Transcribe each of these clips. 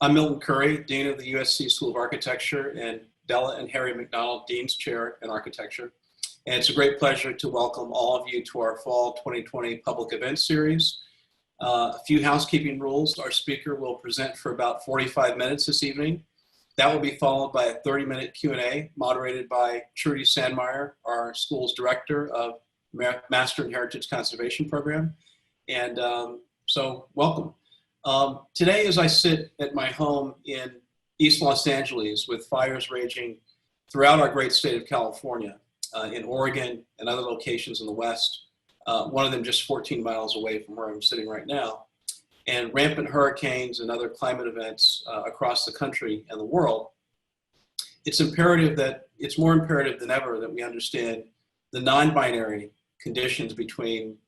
I'm Milton Curry, Dean of the USC School of Architecture, and Della and Harry McDonald, Dean's Chair in Architecture. And it's a great pleasure to welcome all of you to our Fall 2020 Public Event Series. A few housekeeping rules. Our speaker will present for about 45 minutes this evening. That will be followed by a 30-minute Q&A moderated by Trudy Sandmeyer, our school's director of Master in Heritage Conservation Program. And so welcome. Today, as I sit at my home in East Los Angeles with fires raging throughout our great state of California, in Oregon and other locations in the West, one of them just 14 miles away from where I'm sitting right now, and rampant hurricanes and other climate events across the country and the world, it's more imperative than ever that we understand the non-binary conditions between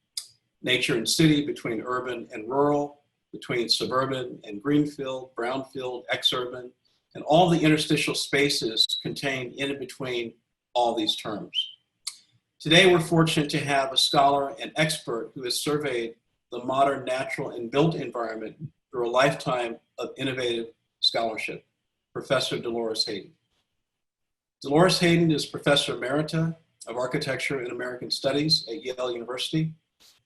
nature and city, between urban and rural, between suburban and greenfield, brownfield, exurban, and all the interstitial spaces contained in and between all these terms. Today, we're fortunate to have a scholar and expert who has surveyed the modern natural and built environment through a lifetime of innovative scholarship, Professor Dolores Hayden. Dolores Hayden is Professor Emerita of Architecture and American Studies at Yale University.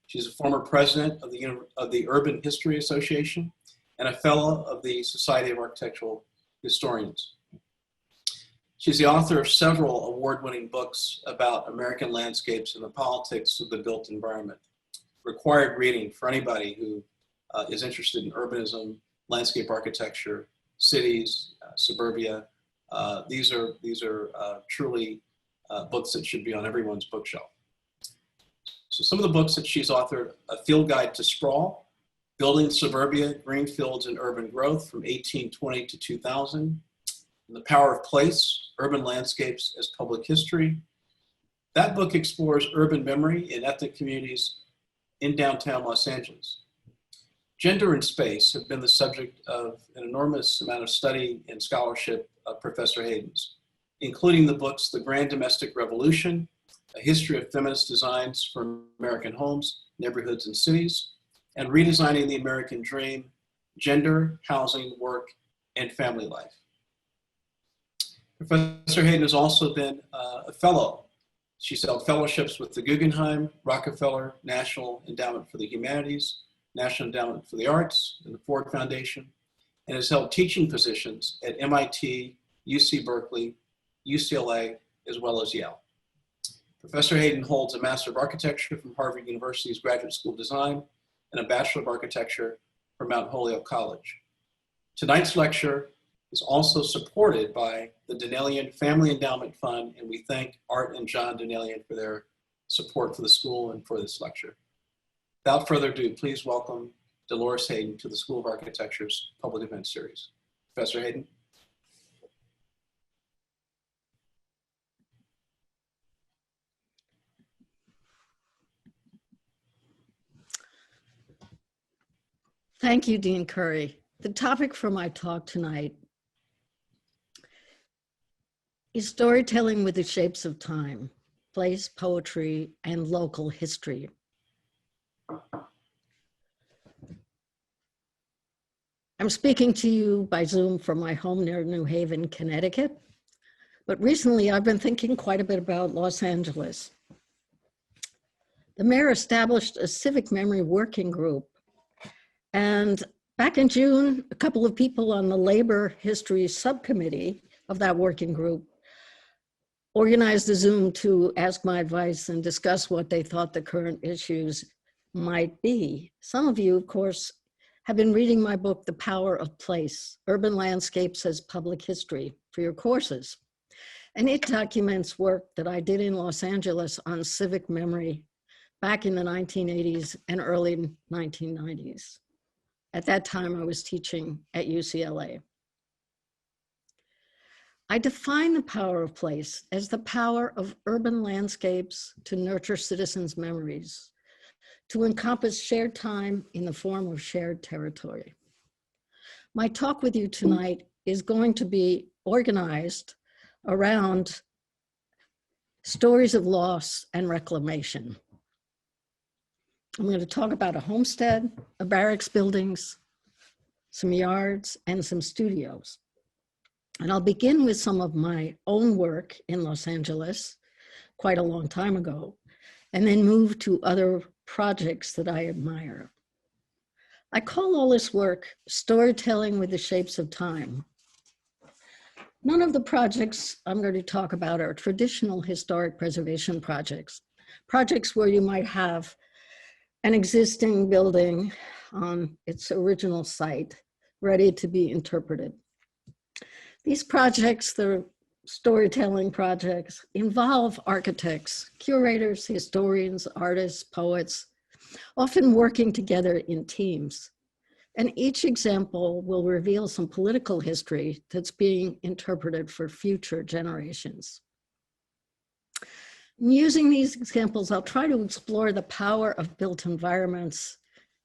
She's a former president of the Urban History Association and a fellow of the Society of Architectural Historians. She's the author of several award-winning books about American landscapes and the politics of the built environment. Required reading for anybody who is interested in urbanism, landscape architecture, cities, suburbia. These are truly books that should be on everyone's bookshelf. So some of the books that she's authored: A Field Guide to Sprawl, Building Suburbia, Greenfields, and Urban Growth from 1820 to 2000, The Power of Place, Urban Landscapes as Public History. That book explores urban memory in ethnic communities in downtown Los Angeles. Gender and space have been the subject of an enormous amount of study and scholarship of Professor Hayden's, including the books The Grand Domestic Revolution, A History of Feminist Designs for American Homes, Neighborhoods, and Cities, and Redesigning the American Dream, Gender, Housing, Work, and Family Life. Professor Hayden has also been a fellow. She's held fellowships with the Guggenheim, Rockefeller, National Endowment for the Humanities, National Endowment for the Arts, and the Ford Foundation, and has held teaching positions at MIT, UC Berkeley, UCLA, as well as Yale. Professor Hayden holds a Master of Architecture from Harvard University's Graduate School of Design and a Bachelor of Architecture from Mount Holyoke College. Tonight's lecture is also supported by the Danielian Family Endowment Fund, and we thank Art and John Danielian for their support for the school and for this lecture. Without further ado, please welcome Dolores Hayden to the School of Architecture's Public Event Series. Professor Hayden. Thank you, Dean Curry. The topic for my talk tonight is storytelling with the shapes of time, place, poetry, and local history. I'm speaking to you by Zoom from my home near New Haven, Connecticut, but recently I've been thinking quite a bit about Los Angeles. The mayor established a civic memory working group, and back in June, a couple of people on the labor history subcommittee of that working group organized a Zoom to ask my advice and discuss what they thought the current issues might be. Some of you, of course, have been reading my book, The Power of Place, Urban Landscapes as Public History, for your courses. And it documents work that I did in Los Angeles on civic memory back in the 1980s and early 1990s. At that time, I was teaching at UCLA. I define the power of place as the power of urban landscapes to nurture citizens' memories, to encompass shared time in the form of shared territory. My talk with you tonight is going to be organized around stories of loss and reclamation. I'm going to talk about a homestead, a barracks buildings, some yards, and some studios. And I'll begin with some of my own work in Los Angeles quite a long time ago, and then move to other projects that I admire. I call all this work storytelling with the shapes of time. None of the projects I'm going to talk about are traditional historic preservation projects, projects where you might have an existing building on its original site ready to be interpreted. These projects, the storytelling projects, involve architects, curators, historians, artists, poets, often working together in teams. And each example will reveal some political history that's being interpreted for future generations. Using these examples, I'll try to explore the power of built environments,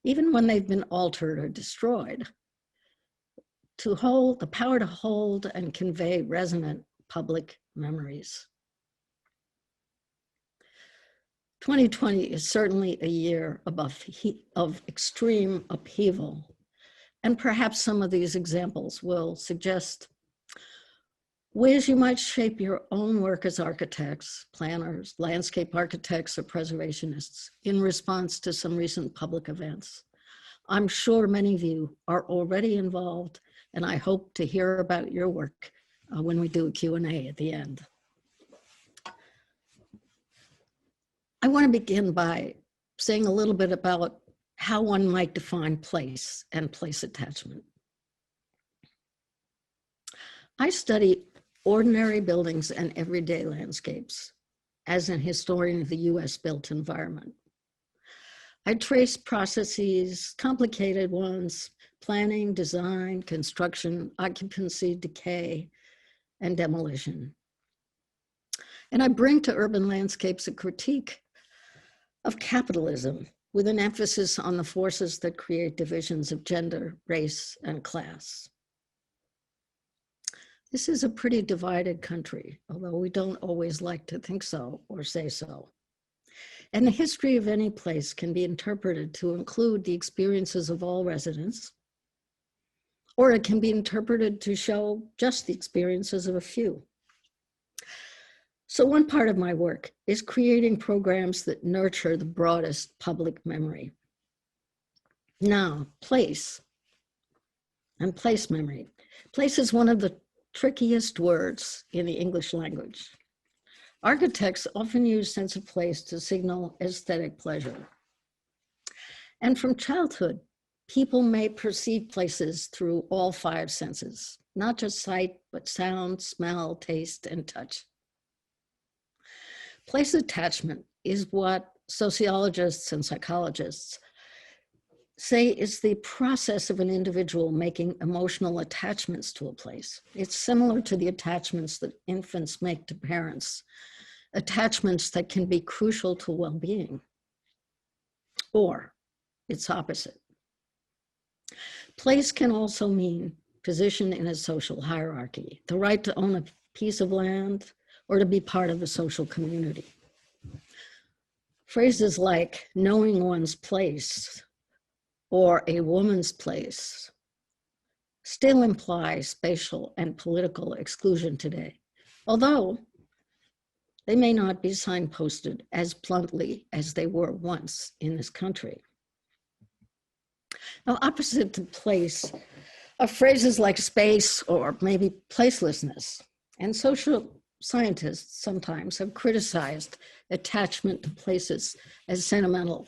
even when they've been altered or destroyed, to hold the power to hold and convey resonant public memories. 2020 is certainly a year of extreme upheaval, and perhaps some of these examples will suggest ways you might shape your own work as architects, planners, landscape architects, or preservationists in response to some recent public events. I'm sure many of you are already involved, and I hope to hear about your work when we do a Q&A at the end. I want to begin by saying a little bit about how one might define place and place attachment. I study ordinary buildings and everyday landscapes as an historian of the US built environment. I trace processes, complicated ones, planning, design, construction, occupancy, decay, and demolition. And I bring to urban landscapes a critique of capitalism with an emphasis on the forces that create divisions of gender, race, and class. This is a pretty divided country, although we don't always like to think so or say so. And the history of any place can be interpreted to include the experiences of all residents, or it can be interpreted to show just the experiences of a few. So one part of my work is creating programs that nurture the broadest public memory. Now, place and place memory. Place is one of the trickiest words in the English language. Architects often use sense of place to signal aesthetic pleasure. And from childhood, people may perceive places through all five senses, not just sight, but sound, smell, taste, and touch. Place attachment is what sociologists and psychologists say is the process of an individual making emotional attachments to a place. It's similar to the attachments that infants make to parents, attachments that can be crucial to well-being, or its opposite. Place can also mean position in a social hierarchy, the right to own a piece of land, or to be part of a social community. Phrases like knowing one's place or a woman's place still imply spatial and political exclusion today, although they may not be signposted as bluntly as they were once in this country. Now, opposite to place are phrases like space or maybe placelessness, and social scientists sometimes have criticized attachment to places as sentimental.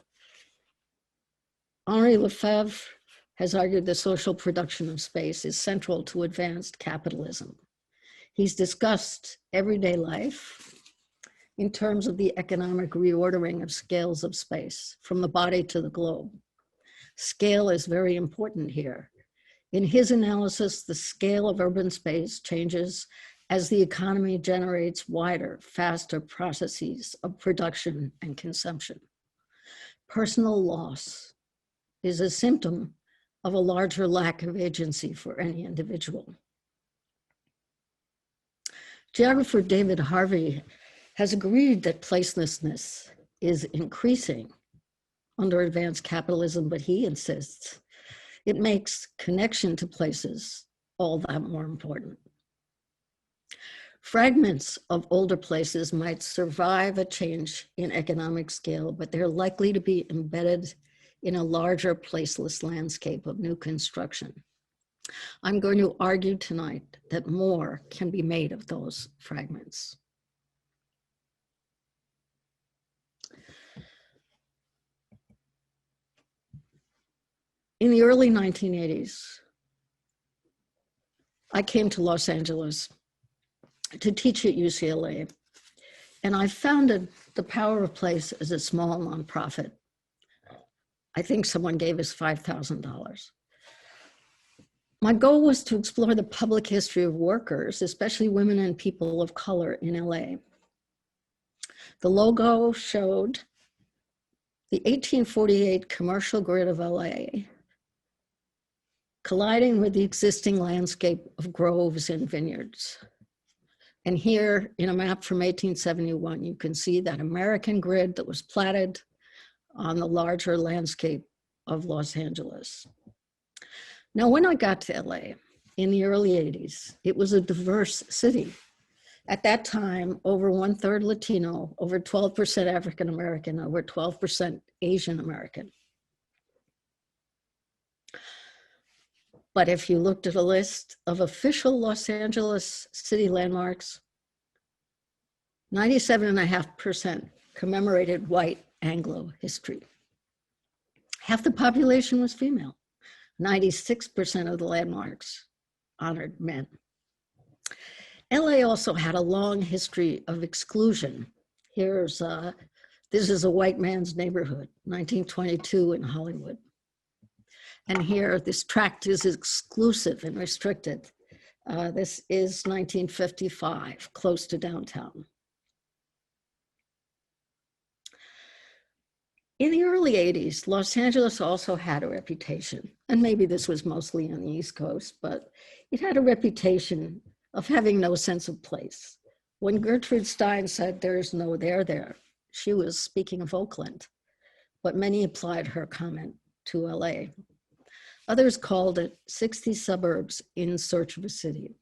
Henri Lefebvre has argued the social production of space is central to advanced capitalism. He's discussed everyday life in terms of the economic reordering of scales of space, from the body to the globe. Scale is very important here. In his analysis, the scale of urban space changes as the economy generates wider, faster processes of production and consumption. Personal loss is a symptom of a larger lack of agency for any individual. Geographer David Harvey has agreed that placelessness is increasing under advanced capitalism, but he insists It makes connection to places all that more important. Fragments of older places might survive a change in economic scale, but they're likely to be embedded in a larger placeless landscape of new construction. I'm going to argue tonight that more can be made of those fragments. In the early 1980s, I came to Los Angeles to teach at UCLA, and I founded the Power of Place as a small nonprofit. I think someone gave us $5,000. My goal was to explore the public history of workers, especially women and people of color in LA. The logo showed the 1848 commercial grid of LA colliding with the existing landscape of groves and vineyards. And here in a map from 1871, you can see that American grid that was platted on the larger landscape of Los Angeles. Now, when I got to LA in the early 80s, it was a diverse city. At that time, over 1/3 Latino, over 12% African American, over 12% Asian American. But if you looked at a list of official Los Angeles city landmarks, 97.5% commemorated white Anglo history. Half the population was female. 96% of the landmarks honored men. LA also had a long history of exclusion. This is a white man's neighborhood, 1922 in Hollywood. And here, this tract is exclusive and restricted. This is 1955, close to downtown. In the early 80s, Los Angeles also had a reputation, and maybe this was mostly on the East Coast, but it had a reputation of having no sense of place. When Gertrude Stein said there's no there, she was speaking of Oakland, but many applied her comment to LA. Others called it 60 suburbs in search of a city.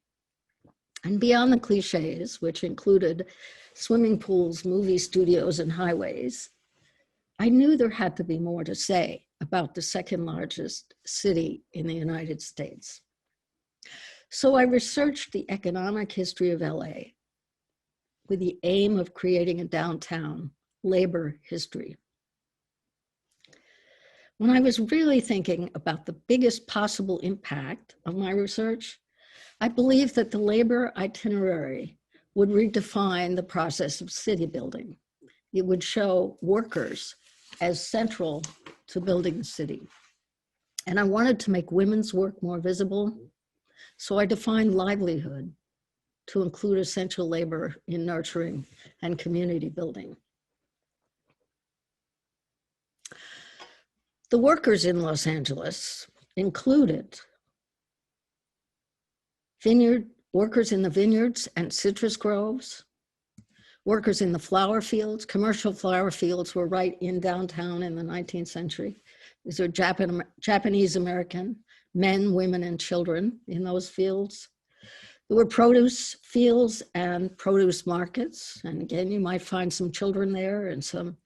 And beyond the cliches, which included swimming pools, movie studios, and highways, I knew there had to be more to say about the second largest city in the United States. So I researched the economic history of LA with the aim of creating a downtown labor history. When I was really thinking about the biggest possible impact of my research, I believed that the labor itinerary would redefine the process of city building. It would show workers as central to building the city. And I wanted to make women's work more visible, so I defined livelihood to include essential labor in nurturing and community building. The workers in Los Angeles included workers in the vineyards and citrus groves, workers in the flower fields. Commercial flower fields were right in downtown in the 19th century. These are Japanese American men, women, and children in those fields. There were produce fields and produce markets. And again, you might find some children there and some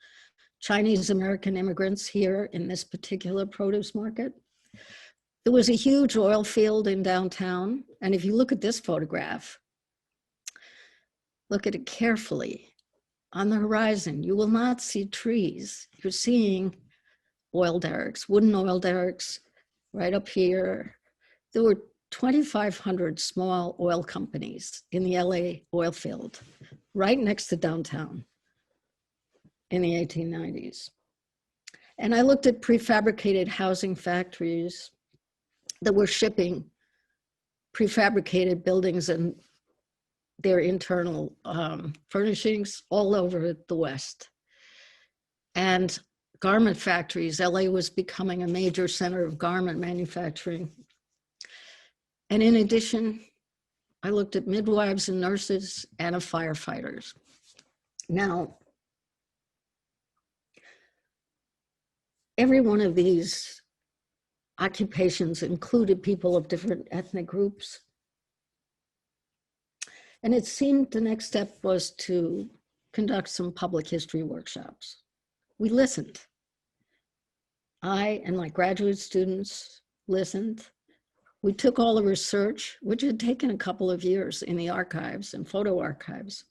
Chinese American immigrants here in this particular produce market. There was a huge oil field in downtown. And if you look at this photograph, look at it carefully. On the horizon, you will not see trees. You're seeing oil derricks, wooden oil derricks right up here. There were 2,500 small oil companies in the LA oil field, right next to downtown in the 1890s. And I looked at prefabricated housing factories that were shipping prefabricated buildings and their internal furnishings all over the West. And garment factories, LA was becoming a major center of garment manufacturing. And in addition, I looked at midwives and nurses and of firefighters. Now, every one of these occupations included people of different ethnic groups. And it seemed the next step was to conduct some public history workshops. We listened. I and my graduate students listened. We took all the research, which had taken a couple of years in the archives and photo archives,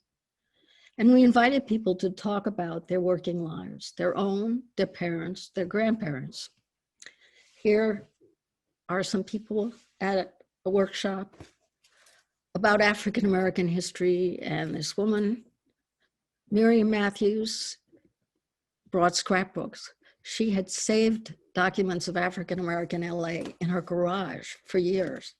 and we invited people to talk about their working lives, their own, their parents, their grandparents. Here are some people at a workshop about African-American history, and this woman, Miriam Matthews, brought scrapbooks. She had saved documents of African-American LA in her garage for years.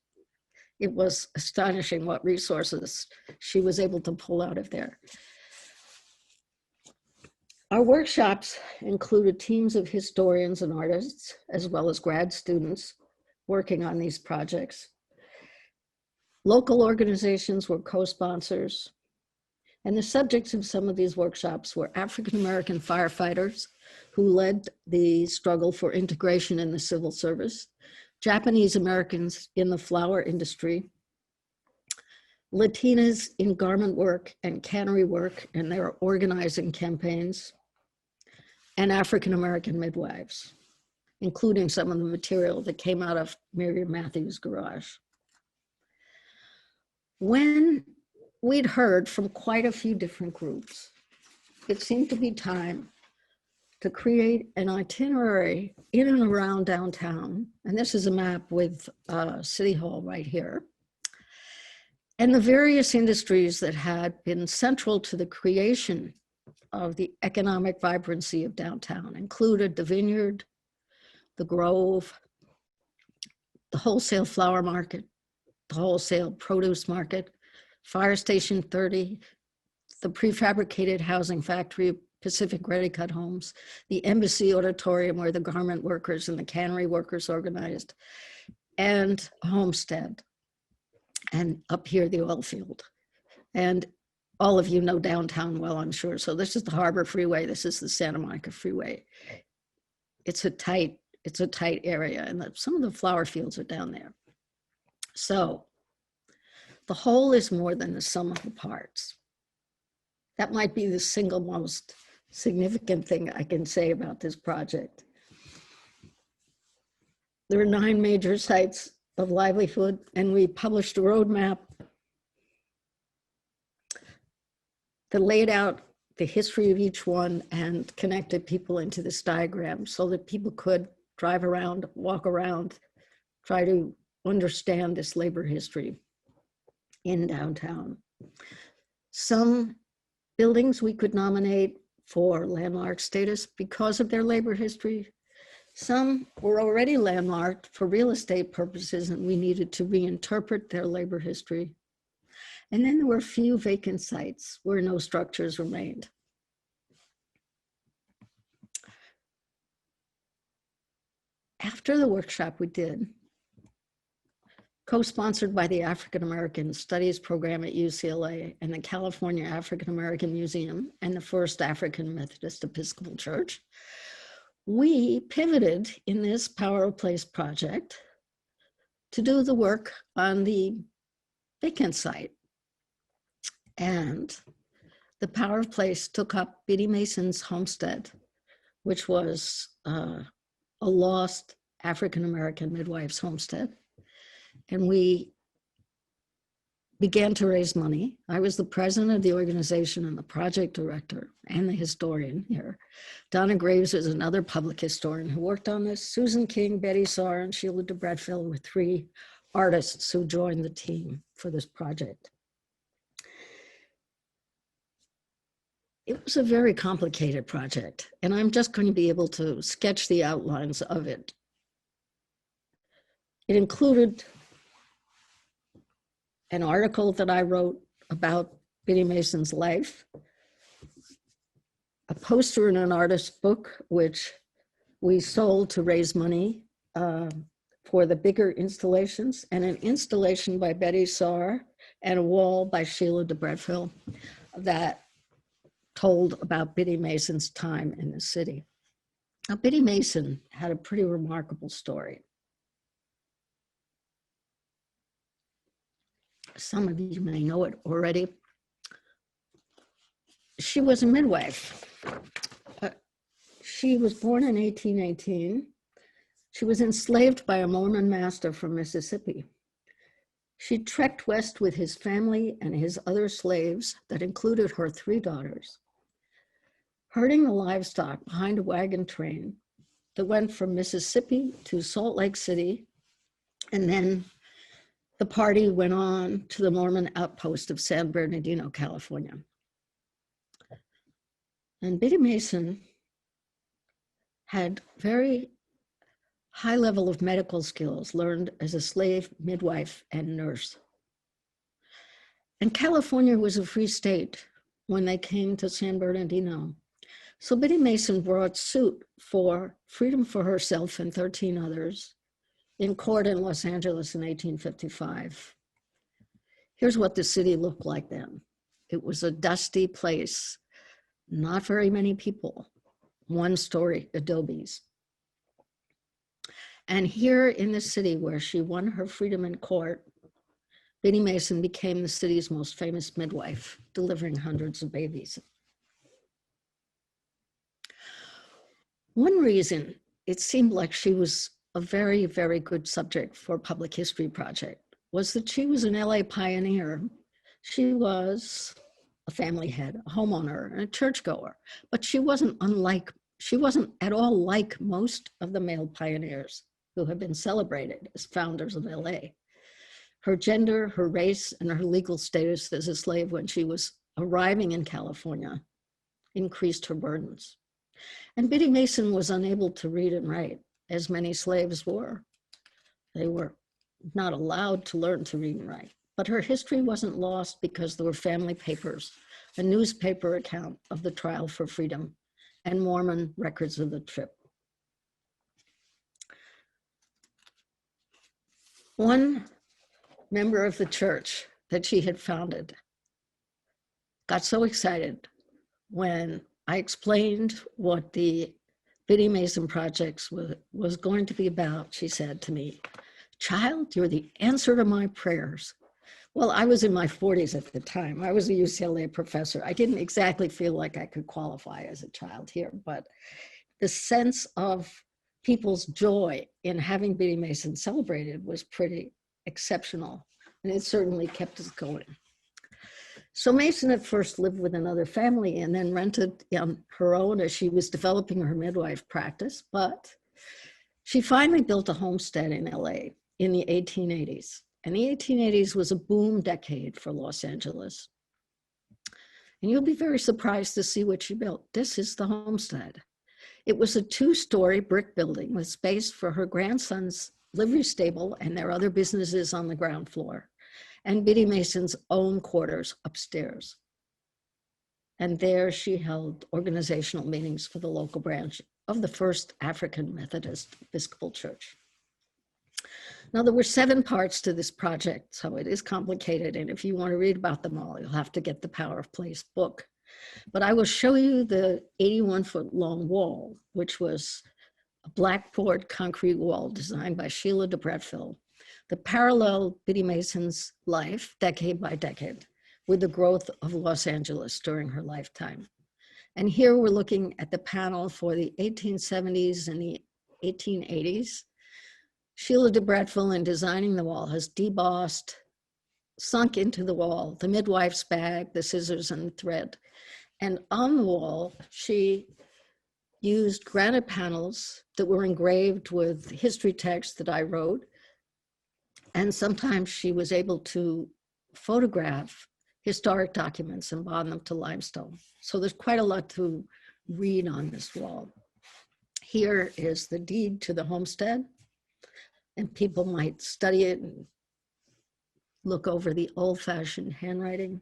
It was astonishing what resources she was able to pull out of there. Our workshops included teams of historians and artists, as well as grad students working on these projects. Local organizations were co-sponsors, and the subjects of some of these workshops were African-American firefighters who led the struggle for integration in the civil service, Japanese Americans in the flower industry, Latinas in garment work and cannery work and their organizing campaigns, and African-American midwives, including some of the material that came out of Miriam Matthews' garage. When we'd heard from quite a few different groups, it seemed to be time to create an itinerary in and around downtown. And this is a map with City Hall right here. And the various industries that had been central to the creation of the economic vibrancy of downtown included the Vineyard, the Grove, the wholesale flower market, the wholesale produce market, Fire Station 30, the prefabricated housing factory, Pacific Ready Cut Homes, the Embassy Auditorium where the garment workers and the cannery workers organized, and Homestead, and up here the oil field. And all of you know downtown well, I'm sure. So this is the Harbor Freeway, this is the Santa Monica Freeway. It's a tight area, and some of the flower fields are down there. So the whole is more than the sum of the parts. That might be the single most significant thing I can say about this project. There are 9 major sites of livelihood, and we published a roadmap that laid out the history of each one and connected people into this diagram so that people could drive around, walk around, try to understand this labor history in downtown. Some buildings we could nominate for landmark status because of their labor history. Some were already landmarked for real estate purposes, and we needed to reinterpret their labor history. And then there were a few vacant sites where no structures remained. After the workshop we did, co-sponsored by the African American Studies program at UCLA and the California African American Museum and the First African Methodist Episcopal Church, we pivoted in this Power of Place project to do the work on the vacant site. And the Power of Place took up Biddy Mason's homestead, which was a lost African American midwife's homestead. And we began to raise money. I was the president of the organization and the project director and the historian here. Donna Graves is another public historian who worked on this. Susan King, Betty Saar, and Sheila de Bretteville were 3 artists who joined the team for this project. It was a very complicated project, and I'm just going to be able to sketch the outlines of it. It included an article that I wrote about Biddy Mason's life, a poster in an artist's book, which we sold to raise money for the bigger installations, and an installation by Betty Saar and a wall by Sheila de Bretteville that told about Biddy Mason's time in the city. Now, Biddy Mason had a pretty remarkable story. Some of you may know it already. She was a midwife. She was born in 1818. She was enslaved by a Mormon master from Mississippi. She trekked west with his family and his other slaves that included her 3 daughters, herding the livestock behind a wagon train that went from Mississippi to Salt Lake City, and then the party went on to the Mormon outpost of San Bernardino, California. And Biddy Mason had very high level of medical skills learned as a slave, midwife, and nurse. And California was a free state when they came to San Bernardino. So Biddy Mason brought suit for freedom for herself and 13 others in court in Los Angeles in 1855. Here's what the city looked like then. It was a dusty place, not very many people, 1-story adobes. And here in the city where she won her freedom in court, Biddy Mason became the city's most famous midwife, delivering hundreds of babies. One reason it seemed like she was a very, very good subject for a public history project was that she was an LA pioneer. She was a family head, a homeowner, and a churchgoer, but she wasn't at all like most of the male pioneers who have been celebrated as founders of LA. Her gender, her race, and her legal status as a slave when she was arriving in California increased her burdens. And Biddy Mason was unable to read and write, as many slaves were. They were not allowed to learn to read and write. But her history wasn't lost because there were family papers, a newspaper account of the trial for freedom, and Mormon records of the trip. One member of the church that she had founded got so excited when I explained what the Biddy Mason projects was going to be about. She said to me, "Child, you're the answer to my prayers." Well, I was in my 40s at the time. I was a UCLA professor. I didn't exactly feel like I could qualify as a child here, but the sense of people's joy in having Biddy Mason celebrated was pretty exceptional, and it certainly kept us going. So Mason at first lived with another family and then rented on her own as she was developing her midwife practice, but she finally built a homestead in LA in the 1880s. And the 1880s was a boom decade for Los Angeles. And you'll be very surprised to see what she built. This is the homestead. It was a 2-story brick building with space for her grandson's livery stable and their other businesses on the ground floor, and Biddy Mason's own quarters upstairs. And there she held organizational meetings for the local branch of the First African Methodist Episcopal Church. Now, there were 7 parts to this project, so it is complicated, and if you want to read about them all, you'll have to get the Power of Place book. But I will show you the 81-foot long wall, which was a black-poured concrete wall designed by Sheila de Bretteville, that paralleled Biddy Mason's life, decade by decade, with the growth of Los Angeles during her lifetime. And here we're looking at the panel for the 1870s and the 1880s. Sheila de Bretteville, in designing the wall, has debossed, sunk into the wall, the midwife's bag, the scissors, and the thread. And on the wall, she used granite panels that were engraved with history text that I wrote. And sometimes she was able to photograph historic documents and bond them to limestone. So there's quite a lot to read on this wall. Here is the deed to the homestead, and people might study it and look over the old-fashioned handwriting.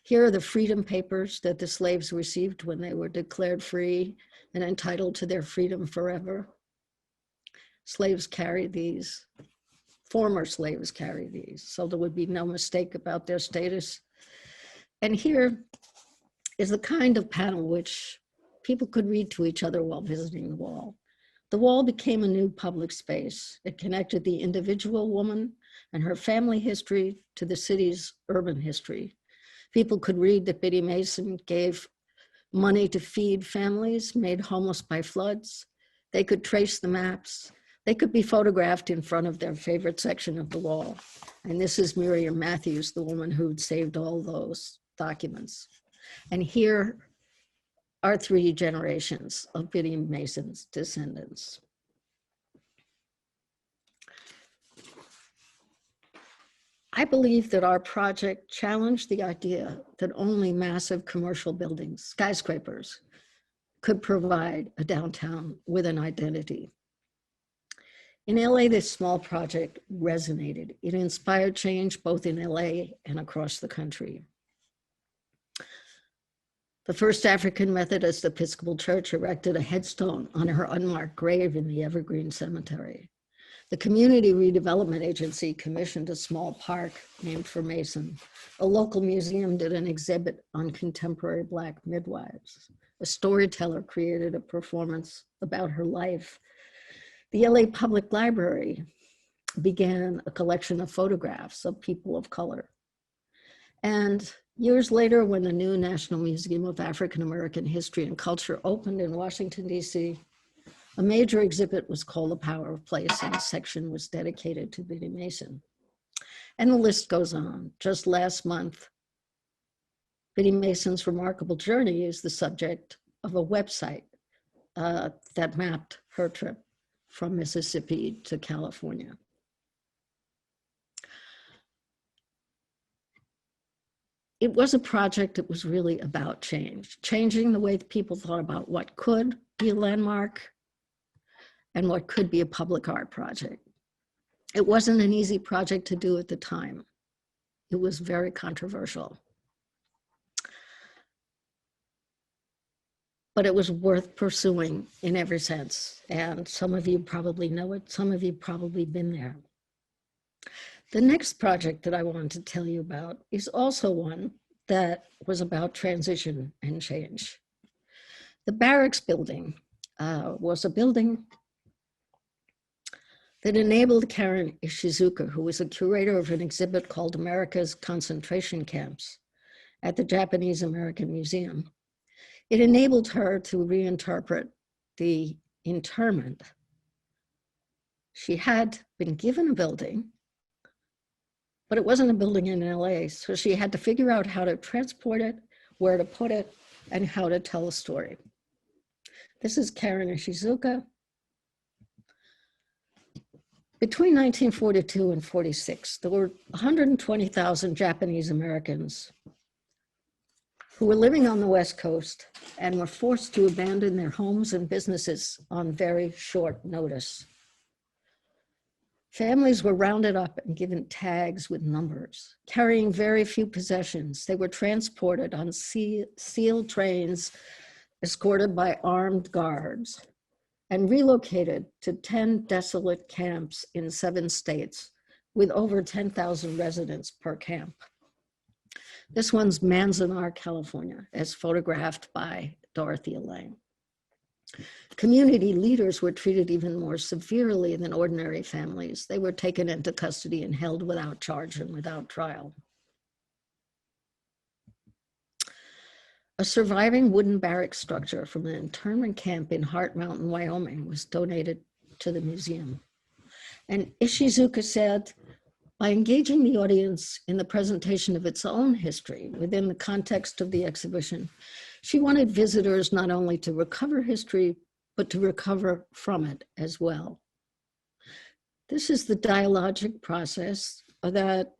Here are the freedom papers that the slaves received when they were declared free and entitled to their freedom forever. Slaves carried these, former slaves carried these, so there would be no mistake about their status. And here is the kind of panel which people could read to each other while visiting the wall. The wall became a new public space. It connected the individual woman and her family history to the city's urban history. People could read that Bessie Mason gave money to feed families made homeless by floods. They could trace the maps. They could be photographed in front of their favorite section of the wall. And this is Miriam Matthews, the woman who'd saved all those documents. And here are 3 generations of Bessie Mason's descendants. I believe that our project challenged the idea that only massive commercial buildings, skyscrapers, could provide a downtown with an identity. In LA, this small project resonated. It inspired change both in LA and across the country. The First African Methodist Episcopal Church erected a headstone on her unmarked grave in the Evergreen Cemetery. The Community Redevelopment Agency commissioned a small park named for Mason. A local museum did an exhibit on contemporary Black midwives. A storyteller created a performance about her life. The LA Public Library began a collection of photographs of people of color. And years later, when the new National Museum of African American History and Culture opened in Washington, D.C., a major exhibit was called The Power of Place, and a section was dedicated to Bessie Mason. And the list goes on. Just last month, Bessie Mason's remarkable journey is the subject of a website that mapped her trip from Mississippi to California. It was a project that was really about change, changing the way people thought about what could be a landmark and what could be a public art project. It wasn't an easy project to do at the time. It was very controversial. But it was worth pursuing in every sense. And some of you probably know it. Some of you probably been there. The next project that I want to tell you about is also one that was about transition and change. The barracks building was a building that enabled Karen Ishizuka, who was a curator of an exhibit called America's Concentration Camps at the Japanese American Museum. It enabled her to reinterpret the internment. She had been given a building, but it wasn't a building in LA, so she had to figure out how to transport it, where to put it, and how to tell a story. This is Karen Ishizuka. Between 1942 and 46, there were 120,000 Japanese Americans who were living on the West Coast and were forced to abandon their homes and businesses on very short notice. Families were rounded up and given tags with numbers, carrying very few possessions. They were transported on sealed trains, escorted by armed guards, and relocated to 10 desolate camps in 7 states with over 10,000 residents per camp. This one's Manzanar, California, as photographed by Dorothea Lange. Community leaders were treated even more severely than ordinary families. They were taken into custody and held without charge and without trial. A surviving wooden barrack structure from an internment camp in Heart Mountain, Wyoming was donated to the museum. And Ishizuka said, by engaging the audience in the presentation of its own history within the context of the exhibition, she wanted visitors not only to recover history, but to recover from it as well. This is the dialogic process that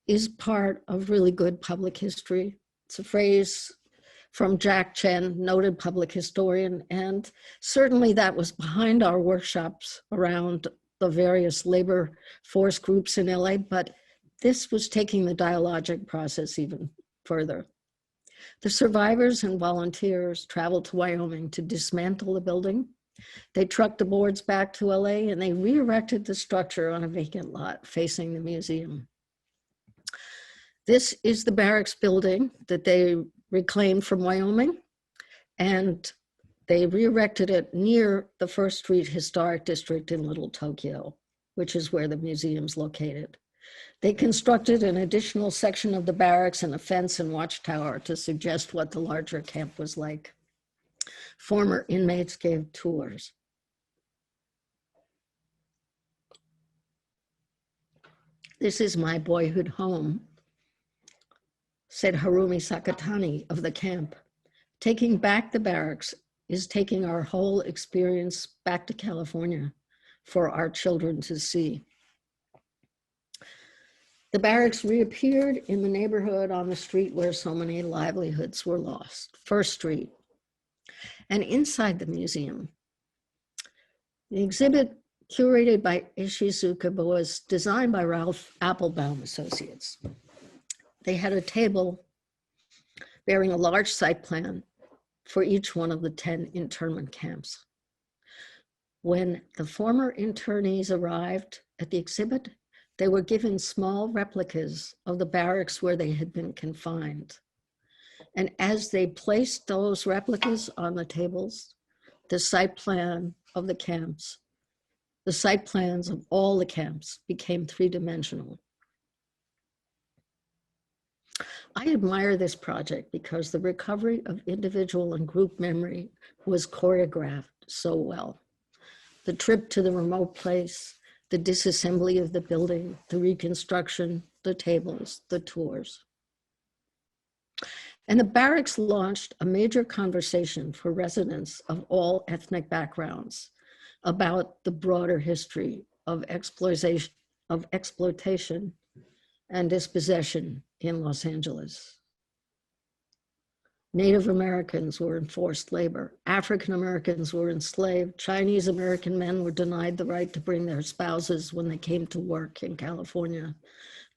is part of really good public history. It's a phrase from Jack Chen, noted public historian, and certainly that was behind our workshops around the various labor force groups in LA, but this was taking the dialogic process even further. The survivors and volunteers traveled to Wyoming to dismantle the building. They trucked the boards back to LA and they re-erected the structure on a vacant lot facing the museum. This is the barracks building that they reclaimed from Wyoming, and they re-erected it near the First Street Historic District in Little Tokyo, which is where the museum's located. They constructed an additional section of the barracks and a fence and watchtower to suggest what the larger camp was like. Former inmates gave tours. "This is my boyhood home," said Harumi Sakatani of the camp. "Taking back the barracks is taking our whole experience back to California for our children to see." The barracks reappeared in the neighborhood on the street where so many livelihoods were lost, First Street. And inside the museum, the exhibit, curated by Ishizuka, was designed by Ralph Applebaum Associates. They had a table bearing a large site plan for each one of the 10 internment camps. When the former internees arrived at the exhibit, they were given small replicas of the barracks where they had been confined. And as they placed those replicas on the tables, the site plan of the camps, the site plans of all the camps became three-dimensional. I admire this project because the recovery of individual and group memory was choreographed so well. The trip to the remote place, the disassembly of the building, the reconstruction, the tables, the tours. And the barracks launched a major conversation for residents of all ethnic backgrounds about the broader history of exploitation and dispossession in Los Angeles. Native Americans were in forced labor. African Americans were enslaved. Chinese American men were denied the right to bring their spouses when they came to work in California.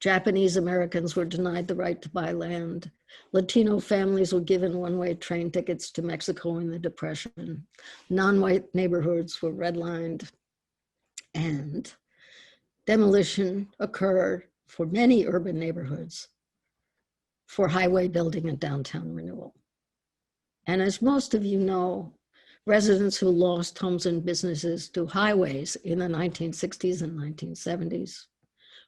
Japanese Americans were denied the right to buy land. Latino families were given one-way train tickets to Mexico in the Depression. Non-white neighborhoods were redlined. And demolition occurred for many urban neighborhoods for highway building and downtown renewal. And as most of you know, residents who lost homes and businesses to highways in the 1960s and 1970s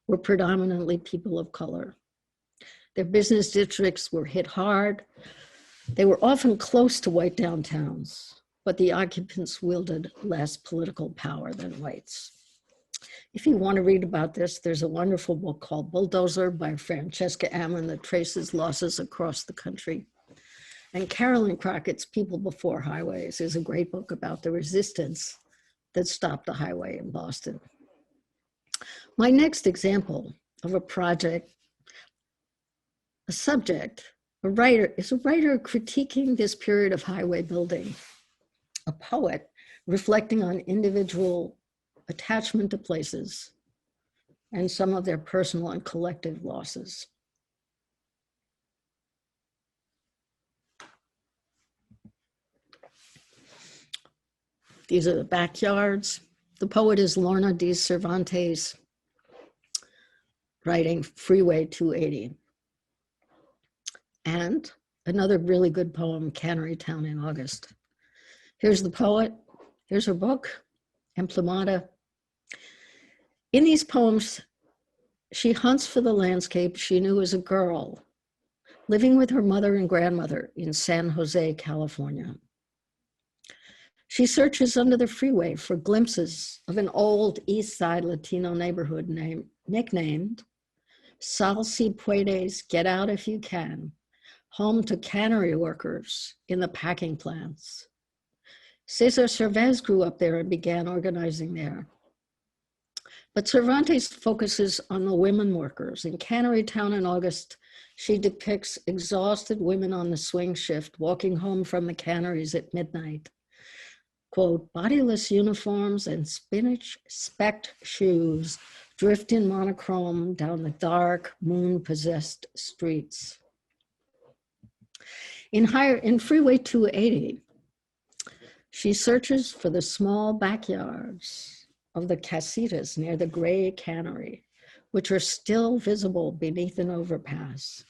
were predominantly people of color. Their business districts were hit hard. They were often close to white downtowns, but the occupants wielded less political power than whites. If you want to read about this, there's a wonderful book called Bulldozer by Francesca Ammon that traces losses across the country. And Carolyn Crockett's People Before Highways is a great book about the resistance that stopped the highway in Boston. My next example of a project, a subject, a writer, is a writer critiquing this period of highway building, a poet reflecting on individual attachment to places and some of their personal and collective losses. These are the backyards. The poet is Lorraine De Cervantes, writing Freeway 280. And another really good poem, Cannery Town in August. Here's the poet. Here's her book, Emplumata. In these poems, she hunts for the landscape she knew as a girl, living with her mother and grandmother in San Jose, California. She searches under the freeway for glimpses of an old East Side Latino neighborhood nicknamed Sal Si Puedes, Get Out If You Can, home to cannery workers in the packing plants. Cesar Chavez grew up there and began organizing there. But Cervantes focuses on the women workers. In Cannery Town in August, she depicts exhausted women on the swing shift walking home from the canneries at midnight. Quote, bodiless uniforms and spinach-specked shoes drift in monochrome down the dark, moon-possessed streets. In Freeway 280, she searches for the small backyards of the casitas near the gray cannery, which are still visible beneath an overpass,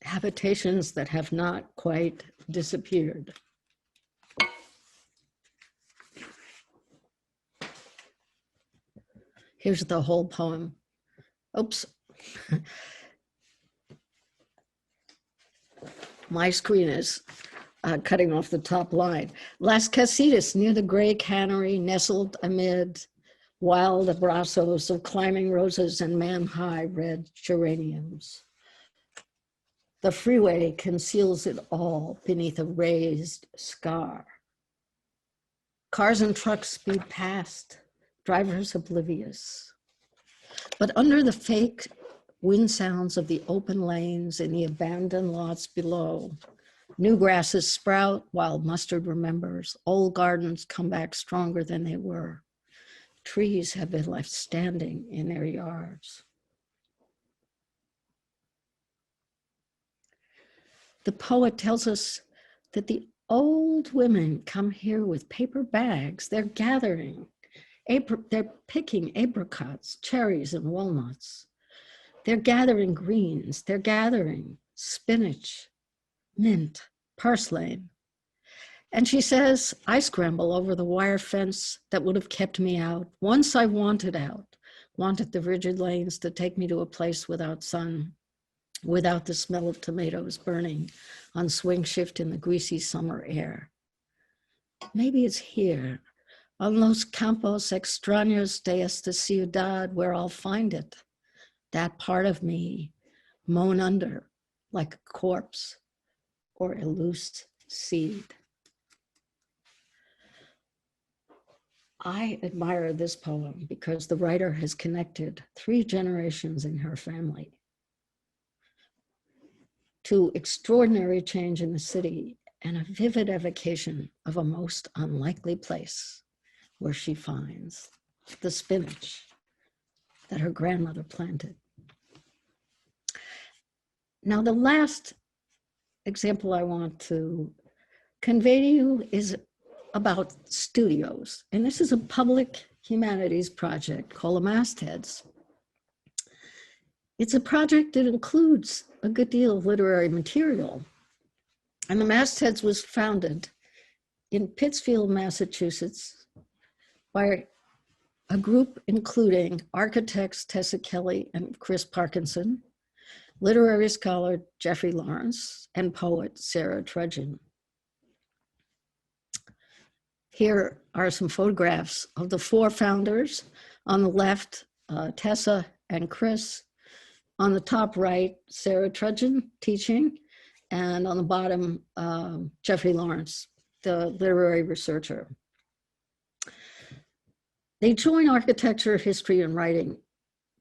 habitations that have not quite disappeared. Here's the whole poem Oops. My screen is cutting off the top line. Las Casitas, near the gray cannery, nestled amid wild abrazos of climbing roses and man-high red geraniums. The freeway conceals it all beneath a raised scar. Cars and trucks speed past, drivers oblivious. But under the fake wind sounds of the open lanes in the abandoned lots below, new grasses sprout while mustard remembers. Old gardens come back stronger than they were. Trees have been left standing in their yards. The poet tells us that the old women come here with paper bags. They're gathering, they're picking apricots, cherries, and walnuts. They're gathering greens. They're gathering spinach, mint, purslane. And she says, I scramble over the wire fence that would have kept me out. Once I wanted the rigid lanes to take me to a place without sun, without the smell of tomatoes burning on swing shift in the greasy summer air. Maybe it's here, on Los Campos Extraños de esta ciudad, where I'll find it, that part of me mown under like a corpse or a loose seed. I admire this poem because the writer has connected 3 generations in her family to extraordinary change in the city and a vivid evocation of a most unlikely place where she finds the spinach that her grandmother planted. Now, the last example I want to convey to you is about studios. And this is a public humanities project called the Mastheads. It's a project that includes a good deal of literary material. And the Mastheads was founded in Pittsfield, Massachusetts by a group including architects Tessa Kelly and Chris Parkinson, literary scholar Jeffrey Lawrence, and poet Sarah Trudgeon. Here are some photographs of the 4 founders. On the left, Tessa and Chris. On the top right, Sarah Trudgeon teaching. And on the bottom, Jeffrey Lawrence, the literary researcher. They join architecture, history, and writing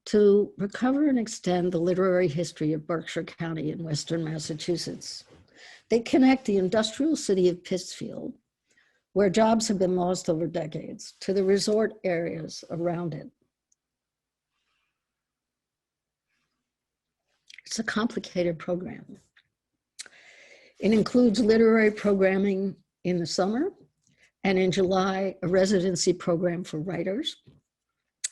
to recover and extend the literary history of Berkshire County in Western Massachusetts. They connect the industrial city of Pittsfield, where jobs have been lost over decades, to the resort areas around it. It's a complicated program. It includes literary programming in the summer, and in July, a residency program for writers,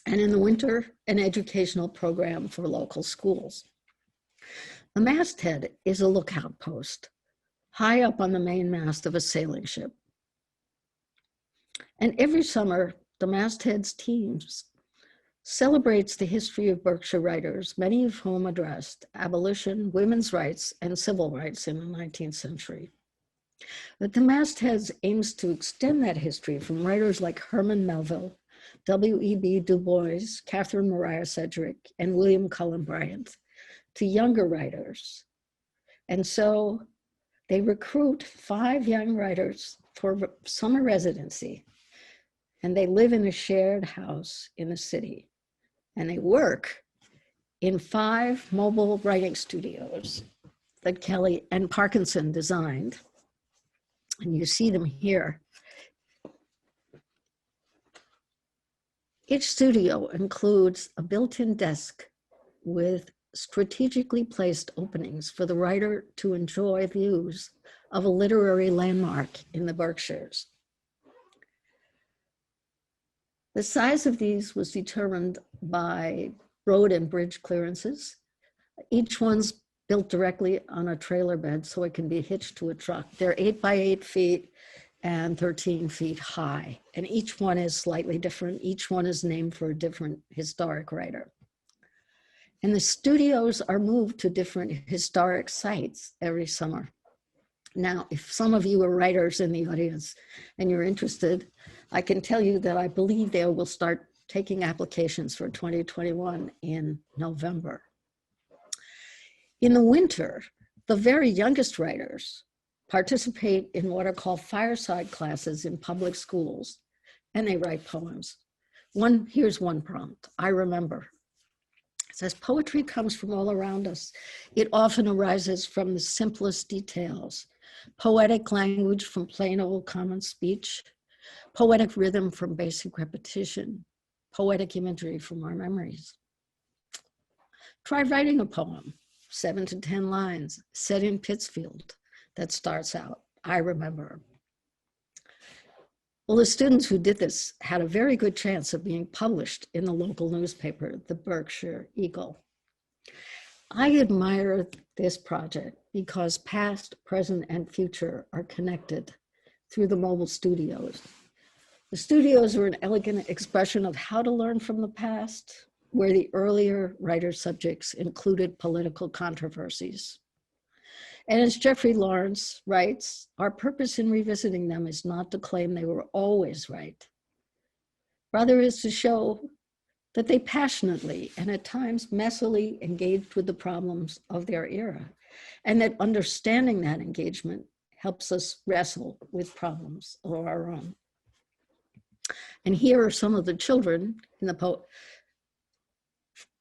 and in the winter, an educational program for local schools. The masthead is a lookout post high up on the main mast of a sailing ship. And every summer, the masthead's teams celebrates the history of Berkshire writers, many of whom addressed abolition, women's rights, and civil rights in the 19th century. But the mastheads aims to extend that history from writers like Herman Melville, W.E.B. Du Bois, Catherine Mariah Sedgwick, and William Cullen Bryant to younger writers. And so they recruit 5 young writers for summer residency, and they live in a shared house in the city. And they work in 5 mobile writing studios that Kelly and Parkinson designed. And you see them here. Each studio includes a built-in desk with strategically placed openings for the writer to enjoy views of a literary landmark in the Berkshires. The size of these was determined by road and bridge clearances. Each one's built directly on a trailer bed so it can be hitched to a truck. They're 8 by 8 feet and 13 feet high. And each one is slightly different. Each one is named for a different historic writer. And the studios are moved to different historic sites every summer. Now, if some of you are writers in the audience and you're interested, I can tell you that I believe they will start taking applications for 2021 in November. In the winter, the very youngest writers participate in what are called fireside classes in public schools, and they write poems. Here's one prompt, I remember. It says, poetry comes from all around us. It often arises from the simplest details. Poetic language from plain old common speech, poetic rhythm from basic repetition, poetic imagery from our memories. Try writing a poem, 7 to 10 lines, set in Pittsfield, that starts out, I remember. Well, the students who did this had a very good chance of being published in the local newspaper, the Berkshire Eagle. I admire this project because past, present, and future are connected through the mobile studios. The studios are an elegant expression of how to learn from the past, where the earlier writer subjects included political controversies. And as Jeffrey Lawrence writes, our purpose in revisiting them is not to claim they were always right. Rather, is to show that they passionately and at times messily engaged with the problems of their era, and that understanding that engagement helps us wrestle with problems of our own. And here are some of the children in the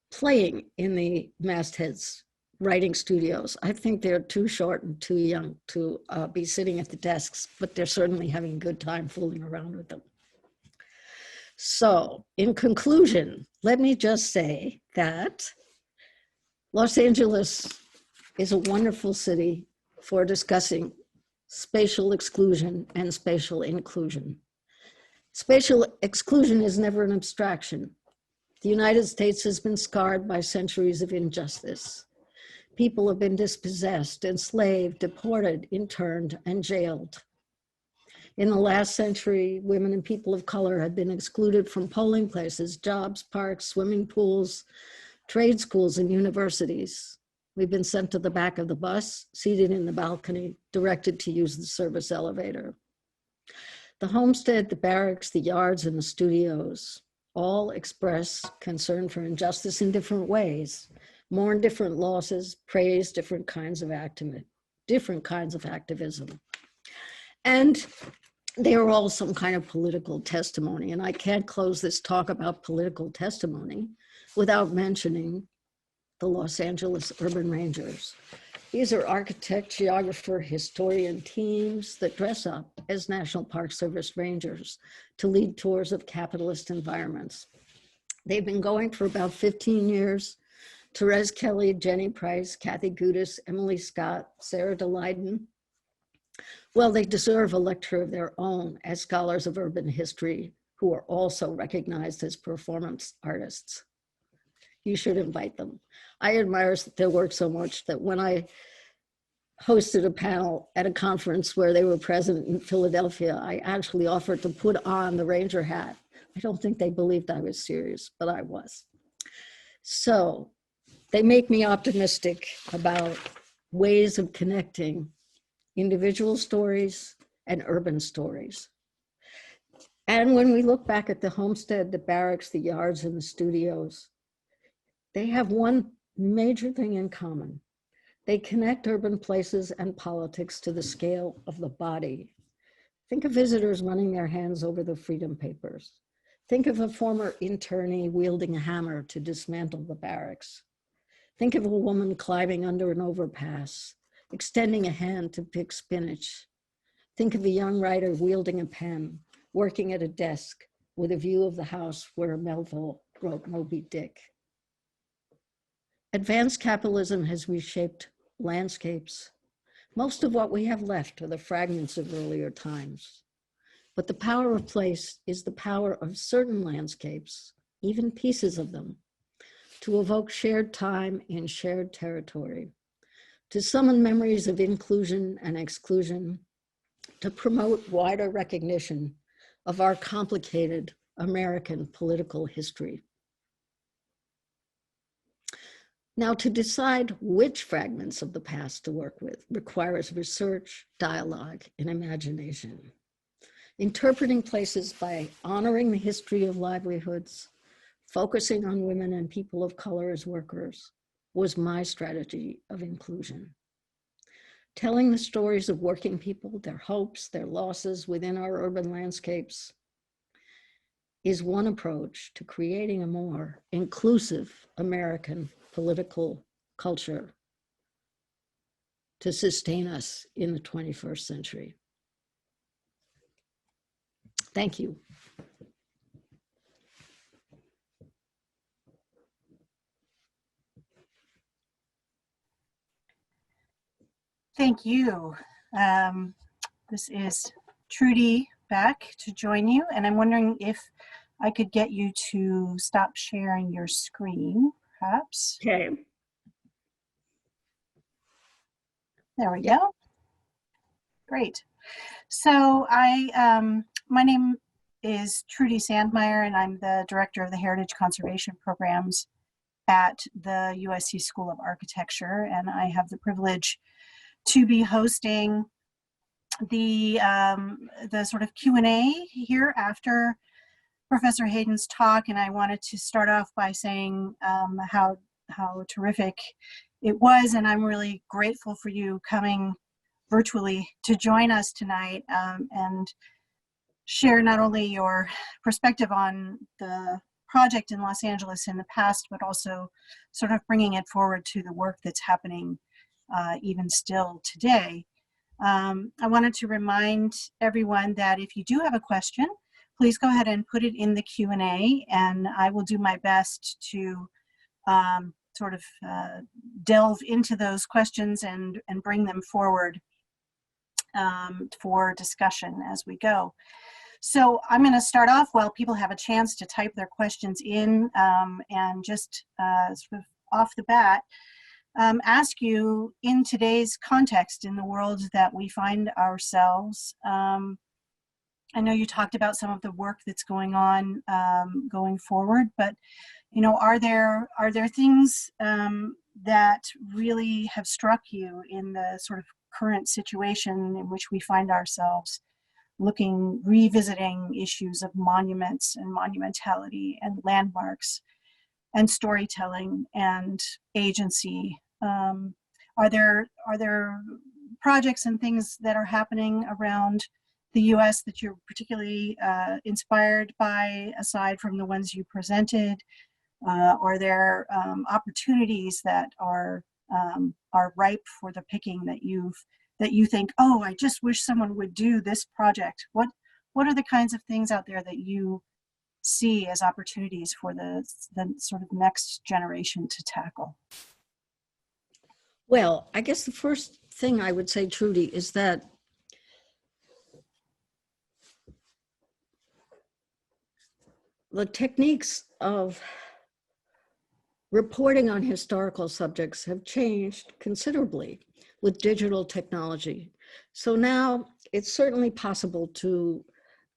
playing in the Mastheads writing studios. I think they're too short and too young to be sitting at the desks, but they're certainly having a good time fooling around with them. So in conclusion, let me just say that Los Angeles is a wonderful city for discussing spatial exclusion and spatial inclusion. Spatial exclusion is never an abstraction. The United States has been scarred by centuries of injustice. People have been dispossessed, enslaved, deported, interned, and jailed. In the last century, women and people of color had been excluded from polling places, jobs, parks, swimming pools, trade schools, and universities. We've been sent to the back of the bus, seated in the balcony, directed to use the service elevator. The homestead, the barracks, the yards, and the studios all express concern for injustice in different ways, mourn different losses, praise different kinds of activism. And they are all some kind of political testimony. And I can't close this talk about political testimony without mentioning the Los Angeles Urban Rangers. These are architect, geographer, historian teams that dress up as National Park Service rangers to lead tours of capitalist environments. They've been going for about 15 years. Therese Kelly, Jenny Price, Kathy Gudis, Emily Scott, Sarah DeLayden. Well, they deserve a lecture of their own as scholars of urban history who are also recognized as performance artists. You should invite them. I admire their work so much that when I hosted a panel at a conference where they were present in Philadelphia, I actually offered to put on the ranger hat. I don't think they believed I was serious, but I was. So they make me optimistic about ways of connecting individual stories and urban stories. And when we look back at the homestead, the barracks, the yards, and the studios, they have one major thing in common. They connect urban places and politics to the scale of the body. Think of visitors running their hands over the Freedom Papers. Think of a former internee wielding a hammer to dismantle the barracks. Think of a woman climbing under an overpass, extending a hand to pick spinach. Think of a young writer wielding a pen, working at a desk with a view of the house where Melville wrote Moby Dick. Advanced capitalism has reshaped landscapes. Most of what we have left are the fragments of earlier times. But the power of place is the power of certain landscapes, even pieces of them, to evoke shared time in shared territory, to summon memories of inclusion and exclusion, to promote wider recognition of our complicated American political history. Now, to decide which fragments of the past to work with requires research, dialogue, and imagination. Interpreting places by honoring the history of livelihoods, focusing on women and people of color as workers, was my strategy of inclusion. Telling the stories of working people, their hopes, their losses within our urban landscapes is one approach to creating a more inclusive American political culture to sustain us in the 21st century. Thank you. Thank you. This is Trudy back to join you, and I'm wondering if I could get you to stop sharing your screen, perhaps. Okay. There we go. Great. So my name is Trudy Sandmeyer, and I'm the director of the Heritage Conservation Programs at the USC School of Architecture, and I have the privilege to be hosting the sort of Q&A here after Professor Hayden's talk. And I wanted to start off by saying how terrific it was, and I'm really grateful for you coming virtually to join us tonight and share not only your perspective on the project in Los Angeles in the past, but also sort of bringing it forward to the work that's happening even still today. I wanted to remind everyone that if you do have a question, please go ahead and put it in the Q&A, and I will do my best to sort of delve into those questions and bring them forward for discussion as we go. So I'm going to start off while people have a chance to type their questions in, and just sort of off the bat, ask you, in today's context, in the world that we find ourselves, I know you talked about some of the work that's going on going forward, but are there things that really have struck you in the sort of current situation in which we find ourselves, revisiting issues of monuments and monumentality and landmarks and storytelling and agency? Are there projects and things that are happening around the US that you're particularly inspired by, aside from the ones you presented? Are there opportunities that are ripe for the picking that you think, oh, I just wish someone would do this project? What are the kinds of things out there that you see as opportunities for the sort of next generation to tackle? Well, I guess the first thing I would say, Trudy, is that the techniques of reporting on historical subjects have changed considerably with digital technology. So now it's certainly possible to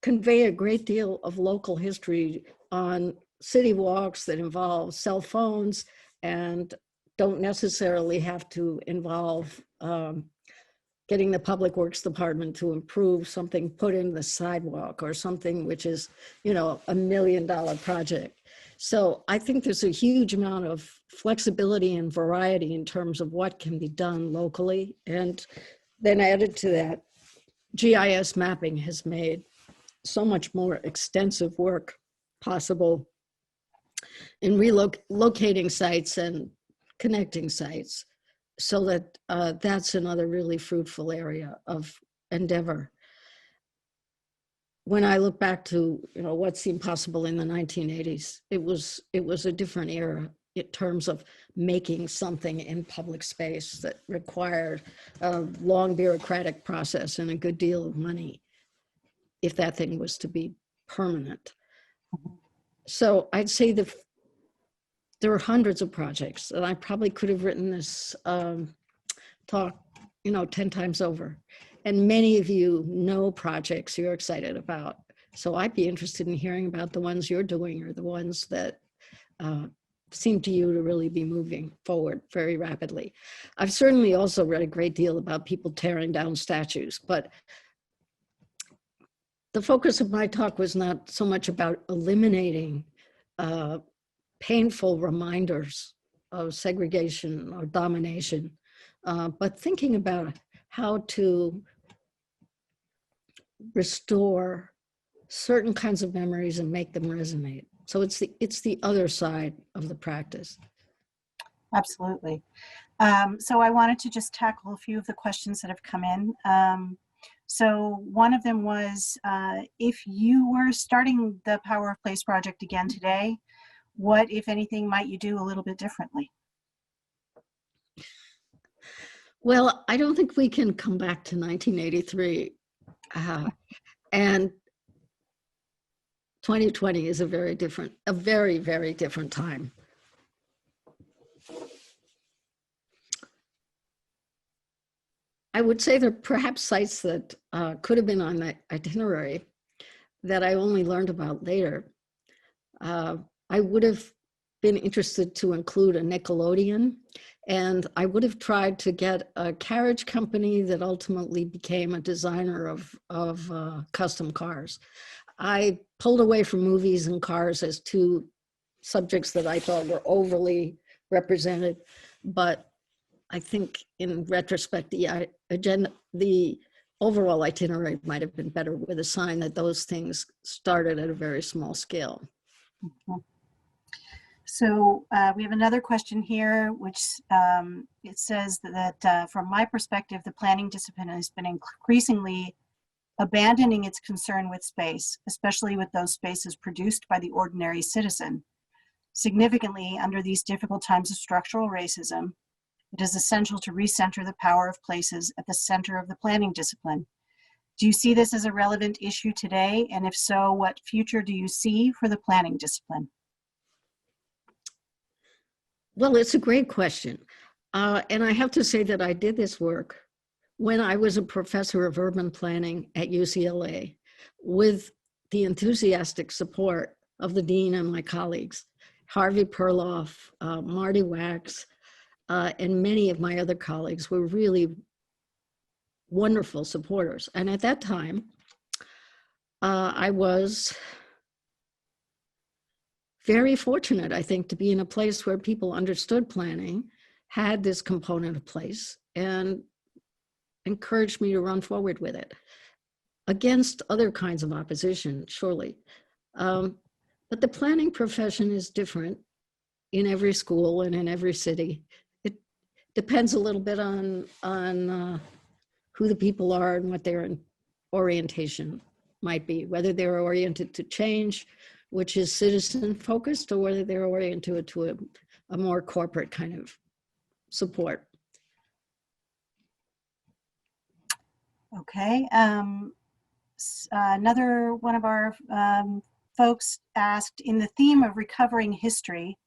convey a great deal of local history on city walks that involve cell phones and don't necessarily have to involve getting the Public Works Department to improve something put in the sidewalk or something which is, $1 million project. So I think there's a huge amount of flexibility and variety in terms of what can be done locally. And then added to that, GIS mapping has made so much more extensive work possible in relocating sites and connecting sites, so that that's another really fruitful area of endeavor. When I look back to what seemed possible in the 1980s, it was a different era in terms of making something in public space that required a long bureaucratic process and a good deal of money if that thing was to be permanent. So I'd say that there are hundreds of projects, and I probably could have written this talk 10 times over. And many of you know projects you're excited about. So I'd be interested in hearing about the ones you're doing or the ones that seem to you to really be moving forward very rapidly. I've certainly also read a great deal about people tearing down statues, but the focus of my talk was not so much about eliminating painful reminders of segregation or domination, but thinking about how to restore certain kinds of memories and make them resonate. So it's the other side of the practice. Absolutely. So I wanted to just tackle a few of the questions that have come in. So one of them was, if you were starting the Power of Place project again today, what, if anything, might you do a little bit differently? Well, I don't think we can come back to 1983. And 2020 is a very, very different time. I would say there are perhaps sites that could have been on the itinerary that I only learned about later. I would have been interested to include a Nickelodeon, and I would have tried to get a carriage company that ultimately became a designer of custom cars. I pulled away from movies and cars as two subjects that I thought were overly represented, but I think in retrospect, the overall itinerary might have been better with a sign that those things started at a very small scale. Mhm. So we have another question here, which it says that from my perspective, the planning discipline has been increasingly abandoning its concern with space, especially with those spaces produced by the ordinary citizen. Significantly, under these difficult times of structural racism, it is essential to recenter the power of places at the center of the planning discipline. Do you see this as a relevant issue today? And if so, what future do you see for the planning discipline? Well, it's a great question. And I have to say that I did this work when I was a professor of urban planning at UCLA with the enthusiastic support of the dean and my colleagues, Harvey Perloff, Marty Wax, and many of my other colleagues were really wonderful supporters. And at that time, I was very fortunate, I think, to be in a place where people understood planning, had this component of place, and encouraged me to run forward with it against other kinds of opposition, surely. But the planning profession is different in every school and in every city. It depends a little bit on who the people are and what their orientation might be, whether they're oriented to change, which is citizen focused, or whether they're oriented to a more corporate kind of support. Okay. Another one of our folks asked, in the theme of recovering history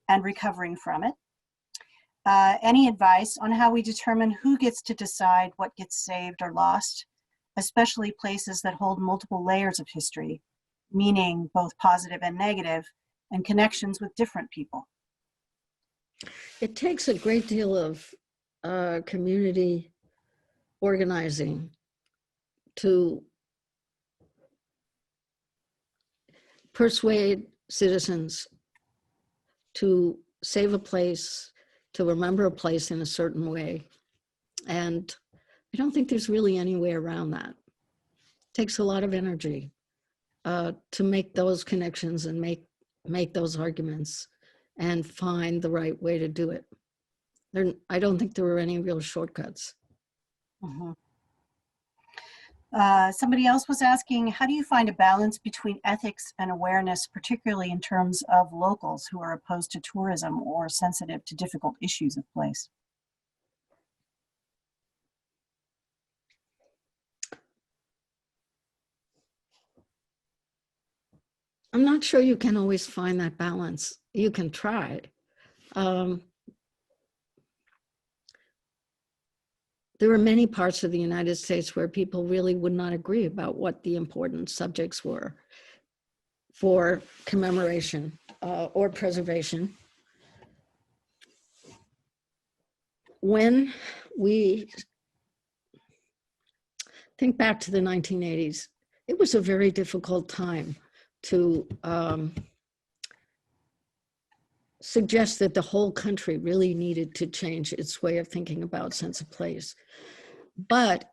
and recovering from it, any advice on how we determine who gets to decide what gets saved or lost, especially places that hold multiple layers of history, meaning both positive and negative, and connections with different people? It takes a great deal of community organizing to persuade citizens to save a place, to remember a place in a certain way. And I don't think there's really any way around that. It takes a lot of energy to make those connections and make those arguments and find the right way to do it. I don't think there are any real shortcuts. Mm-hmm. Somebody else was asking, how do you find a balance between ethics and awareness, particularly in terms of locals who are opposed to tourism or sensitive to difficult issues of place? I'm not sure you can always find that balance. You can try. There are many parts of the United States where people really would not agree about what the important subjects were for commemoration or preservation. when we think back to the 1980s, it was a very difficult time to suggest that the whole country really needed to change its way of thinking about sense of place. But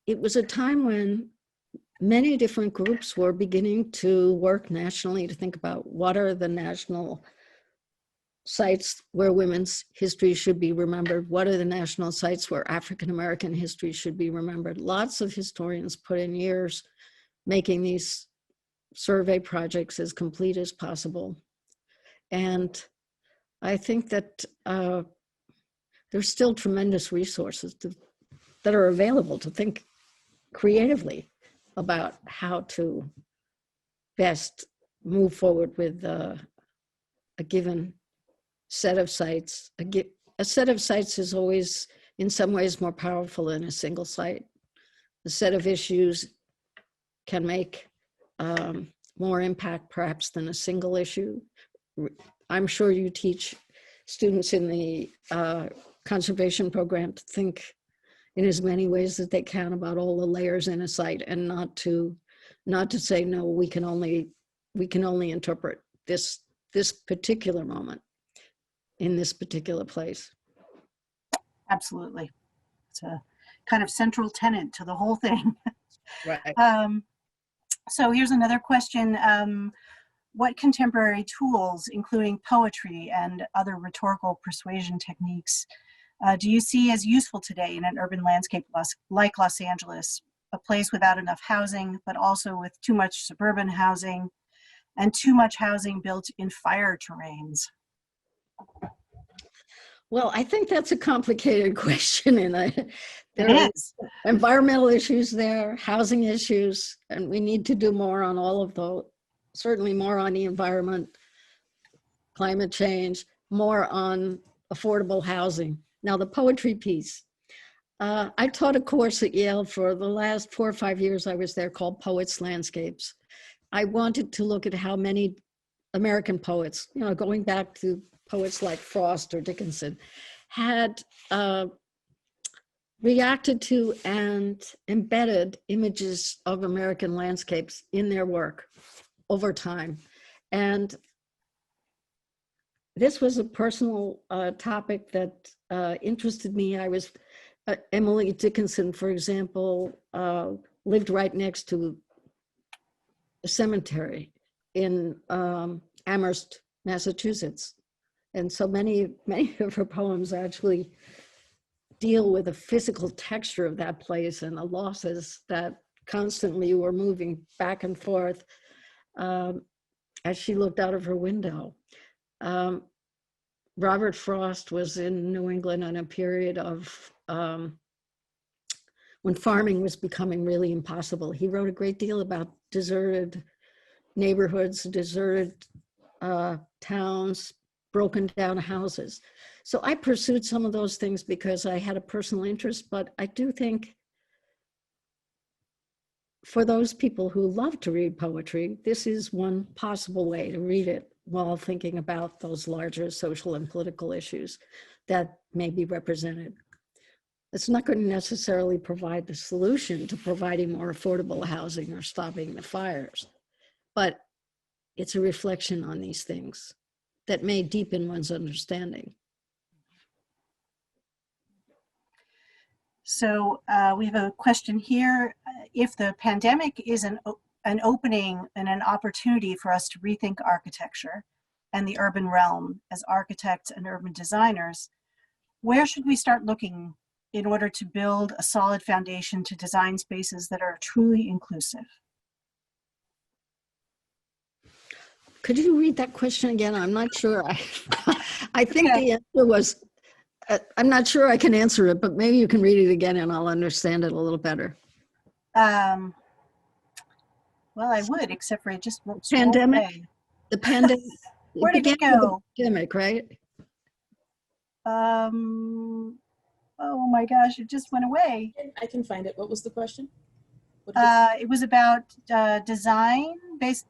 it was a time when many different groups were beginning to work nationally to think about what are the national sites where women's history should be remembered, what are the national sites where African-American history should be remembered. Lots of historians put in years making these survey projects as complete as possible. And I think that there's still tremendous resources that are available to think creatively about how to best move forward with a given set of sites. A set of sites is always, in some ways, more powerful than a single site. The set of issues can make more impact, perhaps, than a single issue. I'm sure you teach students in the conservation program to think in as many ways as they can about all the layers in a site, and not to say, no, we can only interpret this particular moment in this particular place. Absolutely. It's a kind of central tenet to the whole thing. Right. So here's another question. What contemporary tools, including poetry and other rhetorical persuasion techniques, do you see as useful today in an urban landscape like Los Angeles, a place without enough housing, but also with too much suburban housing and too much housing built in fire terrains? Well, I think that's a complicated question, and there It are is. environmental issues there, housing issues, and we need to do more on all of those. Certainly more on the environment, climate change, more on affordable housing. Now, the poetry piece. I taught a course at Yale for the last 4 or 5 years I was there, called Poets Landscapes. I wanted to look at how many American poets, going back to poets like Frost or Dickinson, had reacted to and embedded images of American landscapes in their work over time. And this was a personal topic that interested me. I was, Emily Dickinson, for example, lived right next to a cemetery in Amherst, Massachusetts. And so many of her poems actually deal with the physical texture of that place and the losses that constantly were moving back and forth as she looked out of her window. Robert Frost was in New England in a period of when farming was becoming really impossible. He wrote a great deal about deserted neighborhoods, deserted towns, broken down houses. So I pursued some of those things because I had a personal interest, but I do think for those people who love to read poetry, this is one possible way to read it while thinking about those larger social and political issues that may be represented. It's not going to necessarily provide the solution to providing more affordable housing or stopping the fires, but it's a reflection on these things that may deepen one's understanding. So we have a question here. If the pandemic is an opening and an opportunity for us to rethink architecture and the urban realm as architects and urban designers, where should we start looking in order to build a solid foundation to design spaces that are truly inclusive? Could you read that question again? I'm not sure. I think the answer was, I'm not sure I can answer it, but maybe you can read it again and I'll understand it a little better. Well, I would, except for it just won't scroll Pandemic? away. The pandemic. Where did it go? Pandemic, right? Oh my gosh, it just went away. I can find it. What was the question? It was about design based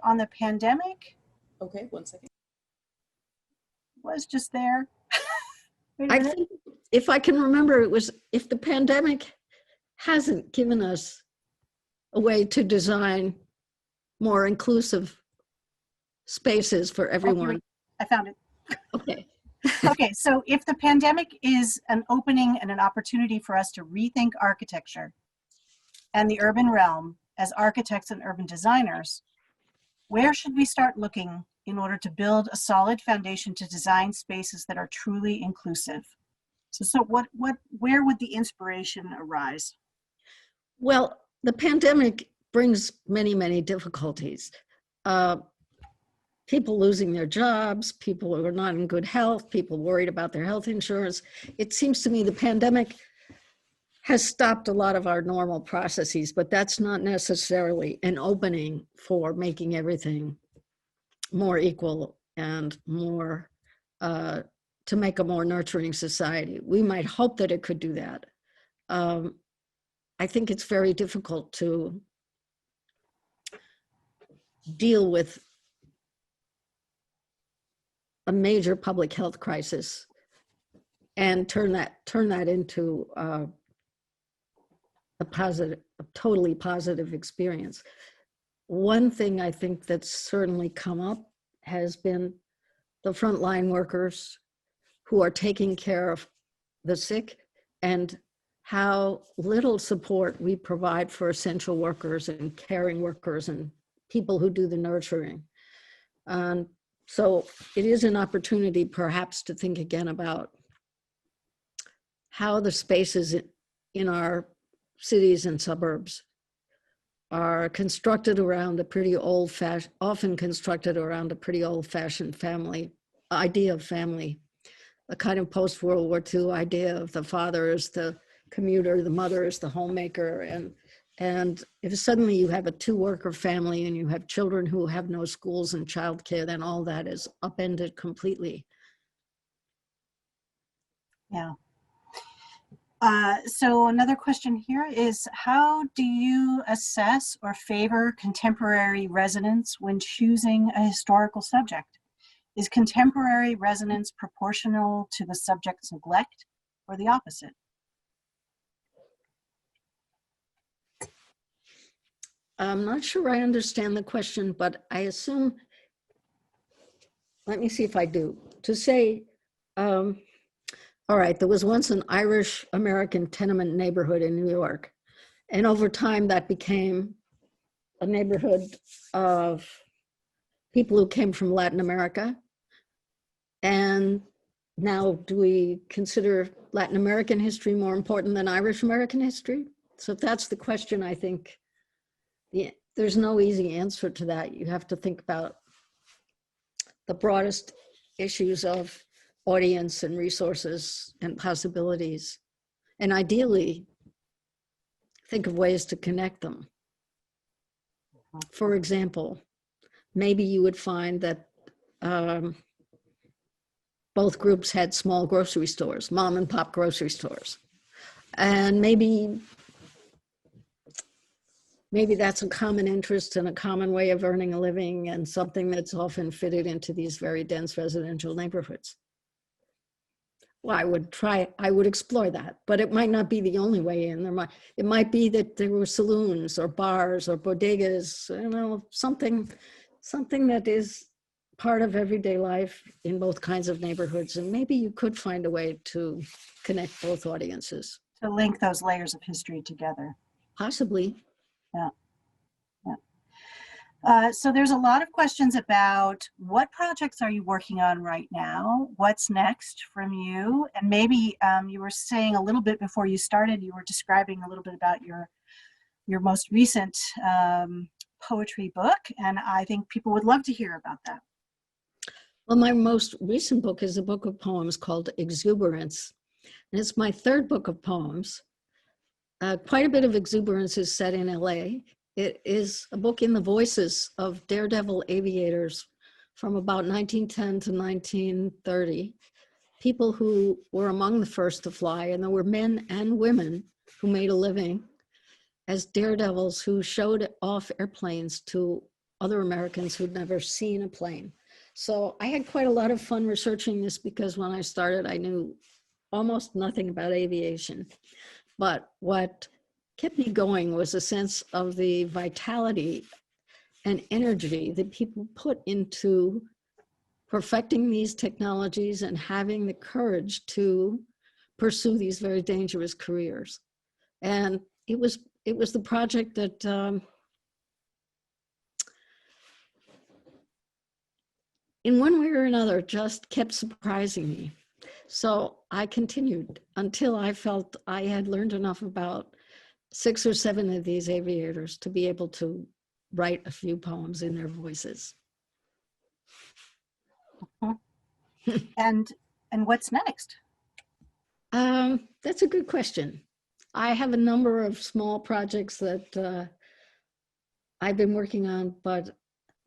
on the pandemic. Okay, 1 second. It was just there. Wait a I minute. think if I can remember, it was if the pandemic hasn't given us a way to design more inclusive spaces for everyone. I found it. Okay. Okay, so if the pandemic is an opening and an opportunity for us to rethink architecture and the urban realm as architects and urban designers, where should we start looking in order to build a solid foundation to design spaces that are truly inclusive? So where would the inspiration arise? Well, the pandemic brings many, many difficulties. People losing their jobs, people who are not in good health, people worried about their health insurance. It seems to me the pandemic has stopped a lot of our normal processes, but that's not necessarily an opening for making everything more equal and more, to make a more nurturing society. We might hope that it could do that. I think it's very difficult to deal with a major public health crisis and turn that into a totally positive experience. One thing I think that's certainly come up has been the frontline workers who are taking care of the sick and how little support we provide for essential workers and caring workers and people who do the nurturing. So it is an opportunity perhaps to think again about how the spaces in our cities and suburbs are constructed around a pretty old-fashioned, often constructed around a pretty old-fashioned family, idea of family, a kind of post-World War II idea of the father as the commuter, the mother as the homemaker, and if suddenly you have a two-worker family and you have children who have no schools and childcare, then all that is upended completely. Yeah. So another question here is, how do you assess or favor contemporary resonance when choosing a historical subject? Is contemporary resonance proportional to the subject's neglect or the opposite? I'm not sure I understand the question, but I assume, let me see if I do. To say, all right, there was once an Irish American tenement neighborhood in New York, and over time that became a neighborhood of people who came from Latin America. And now, do we consider Latin American history more important than Irish American history? So if that's the question, I think there's no easy answer to that. You have to think about the broadest issues of audience and resources and possibilities, and ideally think of ways to connect them. For example, maybe you would find that both groups had small grocery stores, mom and pop grocery stores, and maybe that's a common interest and a common way of earning a living and something that's often fitted into these very dense residential neighborhoods. Well, I would explore that, but it might not be the only way in. It might be that there were saloons or bars or bodegas, something that is part of everyday life in both kinds of neighborhoods. And maybe you could find a way to connect both audiences. To link those layers of history together. Possibly. Yeah. So there's a lot of questions about what projects are you working on right now? What's next from you? And maybe you were saying a little bit before you started, you were describing a little bit about your most recent poetry book. And I think people would love to hear about that. Well, my most recent book is a book of poems called Exuberance. And it's my third book of poems. Quite a bit of Exuberance is set in LA. It is a book in the voices of daredevil aviators from about 1910 to 1930, people who were among the first to fly, and there were men and women who made a living as daredevils who showed off airplanes to other Americans who'd never seen a plane. So I had quite a lot of fun researching this because when I started, I knew almost nothing about aviation. But what kept me going was a sense of the vitality and energy that people put into perfecting these technologies and having the courage to pursue these very dangerous careers. And it was the project that in one way or another just kept surprising me. So I continued until I felt I had learned enough about 6 or 7 of these aviators to be able to write a few poems in their voices. And what's next? That's a good question. I have a number of small projects that I've been working on, but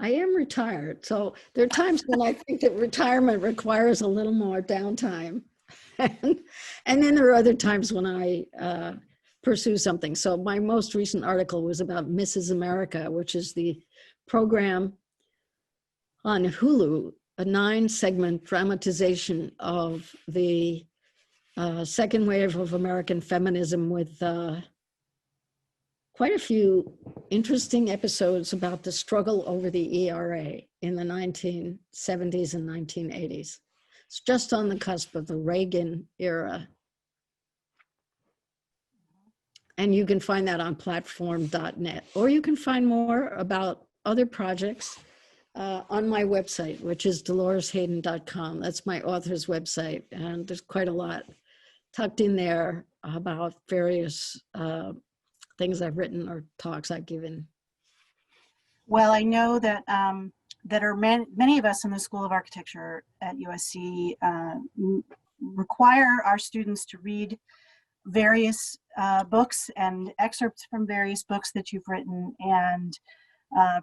I am retired. So there are times when I think that retirement requires a little more downtime. And then there are other times when I pursue something. So my most recent article was about Mrs. America, which is the program on Hulu, a 9-segment dramatization of the second wave of American feminism with quite a few interesting episodes about the struggle over the ERA in the 1970s and 1980s. It's just on the cusp of the Reagan era. And you can find that on platform.net, or you can find more about other projects on my website, which is doloreshayden.com. That's my author's website. And there's quite a lot tucked in there about various things I've written or talks I've given. Well, I know that many of us in the School of Architecture at USC require our students to read various books and excerpts from various books that you've written, and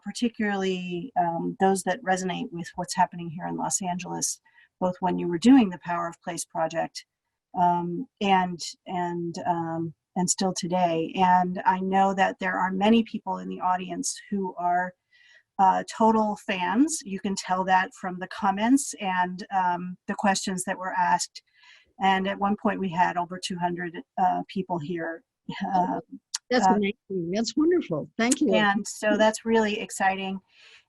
particularly those that resonate with what's happening here in Los Angeles, both when you were doing the Power of Place project and still today. And I know that there are many people in the audience who are total fans. You can tell that from the comments and the questions that were asked. And at one point we had over 200 people here. That's amazing. That's wonderful. Thank you. And so that's really exciting.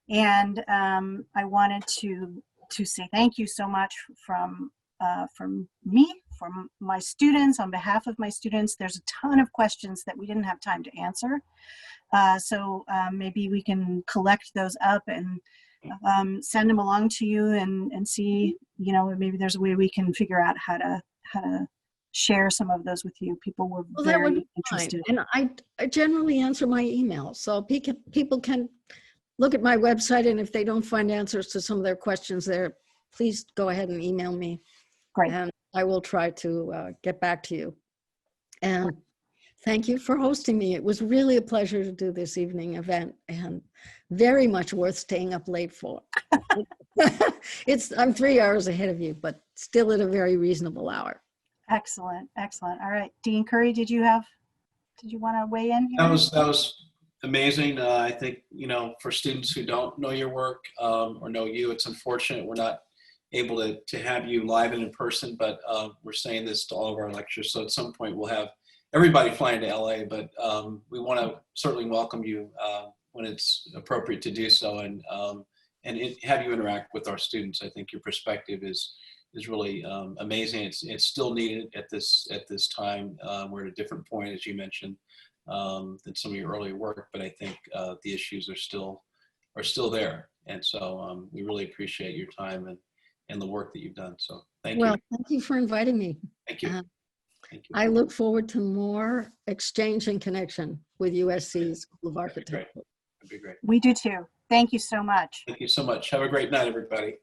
And I wanted to say thank you so much from me, from my students, on behalf of my students. There's a ton of questions that we didn't have time to answer. So maybe we can collect those up and send them along to you and see, you know, maybe there's a way we can figure out how to share some of those with you. People were very interested. And I generally answer my email. So people can look at my website, and if they don't find answers to some of their questions there, please go ahead and email me. Great. And I will try to get back to you. And thank you for hosting me. It was really a pleasure to do this evening event, and very much worth staying up late for. I'm 3 hours ahead of you, but still at a very reasonable hour. Excellent, excellent. All right, Dean Curry, did you want to weigh in here? That was amazing. I think, you know, for students who don't know your work or know you, it's unfortunate we're not able to have you live and in person, but we're saying this to all of our lectures. So at some point we'll have everybody flying to LA, but we want to certainly welcome you when it's appropriate to do so, and have you interact with our students. I think your perspective is really amazing. It's still needed at this time. We're at a different point, as you mentioned, than some of your earlier work, but I think the issues are still there. And so we really appreciate your time and the work that you've done. So thank you. Well, thank you for inviting me. Thank you. Thank you. I look forward to more exchange and connection with USC School of Architecture. That'd be great. We do too. Thank you so much. Thank you so much. Have a great night, everybody.